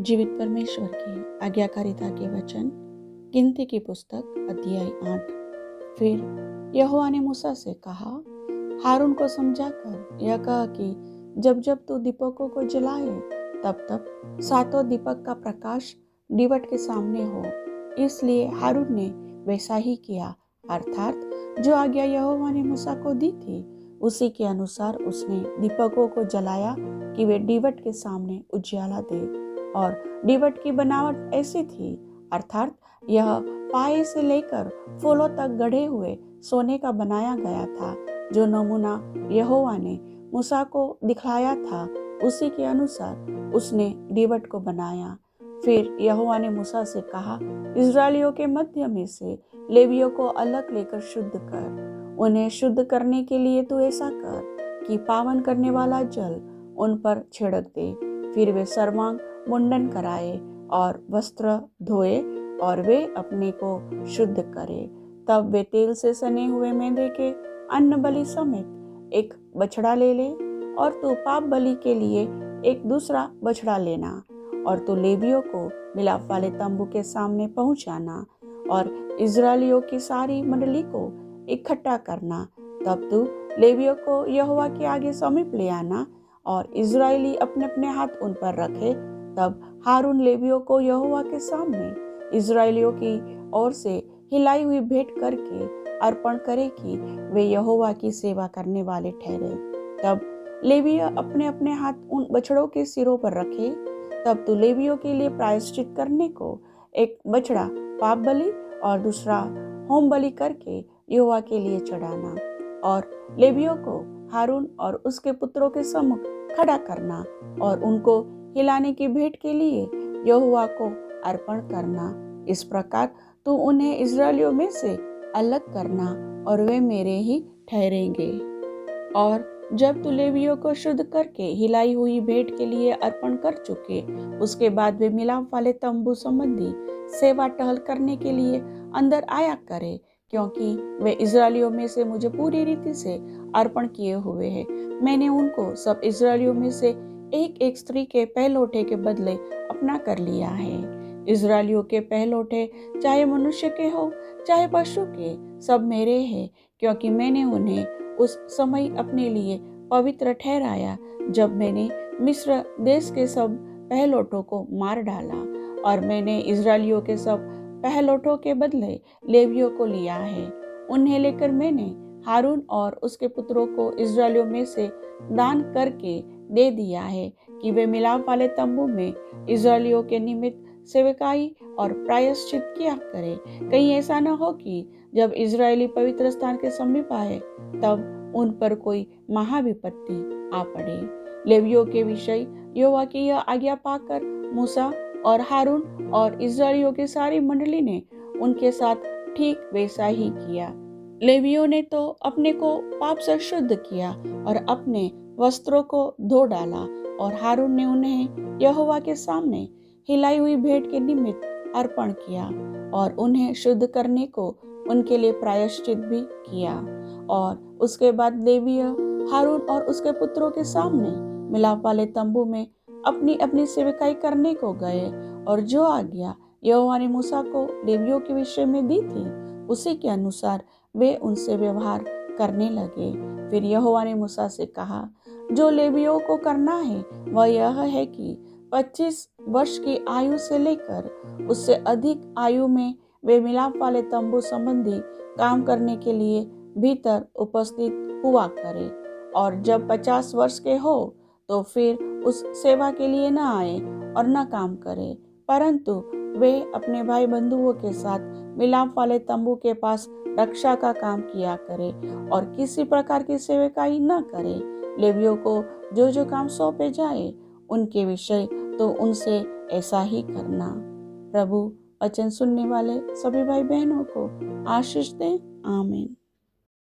जीवित परमेश्वर की आज्ञाकारिता के वचन। गिनती की पुस्तक अध्याय 8। फिर यहोवा ने मूसा से कहा, हारून को समझाकर यह कहा कि जब जब तू दीपकों को जलाए तब तब सातों दीपक का प्रकाश दीवट के सामने हो। इसलिए हारून ने वैसा ही किया, अर्थात जो आज्ञा यहोवा ने मूसा को दी थी उसी के अनुसार उसने दीपकों को जलाया कि वे दीवट के सामने उजियाला दे। और दीवट की बनावट ऐसी थी, अर्थात यह पाए से लेकर फूलों तक गढ़े हुए सोने का बनाया गया था। जो नमूना यहोवा ने मूसा को दिखलाया था उसी के अनुसार उसने दीवट को बनाया। फिर यहोवा ने मूसा से कहा, इस्राएलियों के मध्य में से लेवियों को अलग लेकर शुद्ध कर। उन्हें शुद्ध करने के लिए तू ऐसा कर कि पावन करने वाला जल उन पर छिड़क दे। फिर वे सर्वांग मुंडन कराए और वस्त्र धोए और वे अपने को शुद्ध करे। तब वे तेल से सने हुए मेंढे के अन्न बलि समेत एक बछड़ा ले ले, और तू पाप बलि के लिए एक दूसरा बछड़ा लेना। और तू लेवियों को मिलाप वाले तंबू के सामने पहुंचाना और इस्राएलियों की सारी मंडली को इकट्ठा करना। तब तू लेवियों को यहोवा के आगे समीप ले आना और इस्राएली अपने अपने हाथ उन पर रखे। तब हारून लेवियों को यहोवा के सामने इस्राएलियों की ओर से हिलाई हुई भेंट करके अर्पण करे कि वे यहोवा की सेवा करने वाले ठहरे। तब लेवीय अपने अपने हाथ उन बछड़ों के सिरों पर रखे। तब तू लेवियों के लिए प्रायश्चित करने को एक बछड़ा पाप बलि और दूसरा होम बलि करके यहोवा के लिए चढ़ाना। और लेवियों को हारून और उसके पुत्रों के सम्मुख खड़ा करना और उनको हिलाने की भेंट के लिए यहोवा को अर्पण करना। इस प्रकार तू उन्हें इस्राएलियों में से अलग करना और वे मेरे ही ठहरेंगे। और जब तू लेवियों को शुद्ध करके हिलाई हुई भेंट के लिए अर्पण कर चुके, उसके बाद वे मिलाप वाले तंबू संबंधी सेवा टहल करने के लिए अंदर आया करे, क्योंकि वे इस्राएलियों में से मुझे पूरी रीति से अर्पण किए हुए हैं। मैंने उनको सब इस्राएलियों में से एक एक स्त्री के पहलौठे के बदले अपना कर लिया है। इस्राएलियों के पहलौठे चाहे मनुष्य के हो चाहे पशु के, सब मेरे हैं, क्योंकि मैंने उन्हें उस समय अपने लिए पवित्र ठहराया जब मैंने मिस्र देश के सब पहलौठों को मार डाला। और मैंने इस्राएलियों के सब पहलौठों के बदले लेवियों को लिया है। उन्हें लेकर मैंने हारून और उसके पुत्रों को इस्राएलियों में से दान करके दे दिया है कि वे मिलाप वाले तंबू में इस्राएलियों के निमित्त सेवकाई और प्रायश्चित किया करें। कहीं ऐसा न हो कि जब इस्राएली पवित्र स्थान के समीप आए तब उन पर कोई महाविपत्ति आ पड़े। लेवियों के विषय यहोवा की यह आज्ञा पाकर मूसा और हारून और इस्राएलियों की सारी मंडली ने उनके साथ ठीक वैसा ही किया। लेवियों ने तो अपने को पाप से शुद्ध किया और अपने वस्त्रों को धो डाला, और हारून ने उन्हें यहोवा के सामने हिलाई हुई भेंट के निमित्त अर्पण किया और उन्हें शुद्ध करने को उनके लिए प्रायश्चित भी किया। और उसके बाद लेवीय हारून और उसके पुत्रों के सामने मिलाप वाले तंबू में अपनी अपनी सेवकाई करने को गए, और जो आज्ञा यहोवा ने मूसा को लेवियों के विषय में दी थी उसी के अनुसार वे उनसे व्यवहार करने लगे। फिर यहोवा ने मूसा से कहा, जो लेवियों को करना है वह यह है कि 25 वर्ष की आयु से लेकर उससे अधिक आयु में वे मिलाप वाले तंबू संबंधी काम करने के लिए भीतर उपस्थित हुआ करे। और जब 50 वर्ष के हो तो फिर उस सेवा के लिए न आए और न काम करे, परंतु वे अपने भाई बंधुओं के साथ मिलाप वाले तंबू के पास रक्षा का काम किया करे और किसी प्रकार की सेवकाई न करे। लेवियों को जो जो काम सौंपे जाए उनके विषय तो उनसे ऐसा ही करना। प्रभु वचन सुनने वाले सभी भाई बहनों को आशीष दे। आमीन।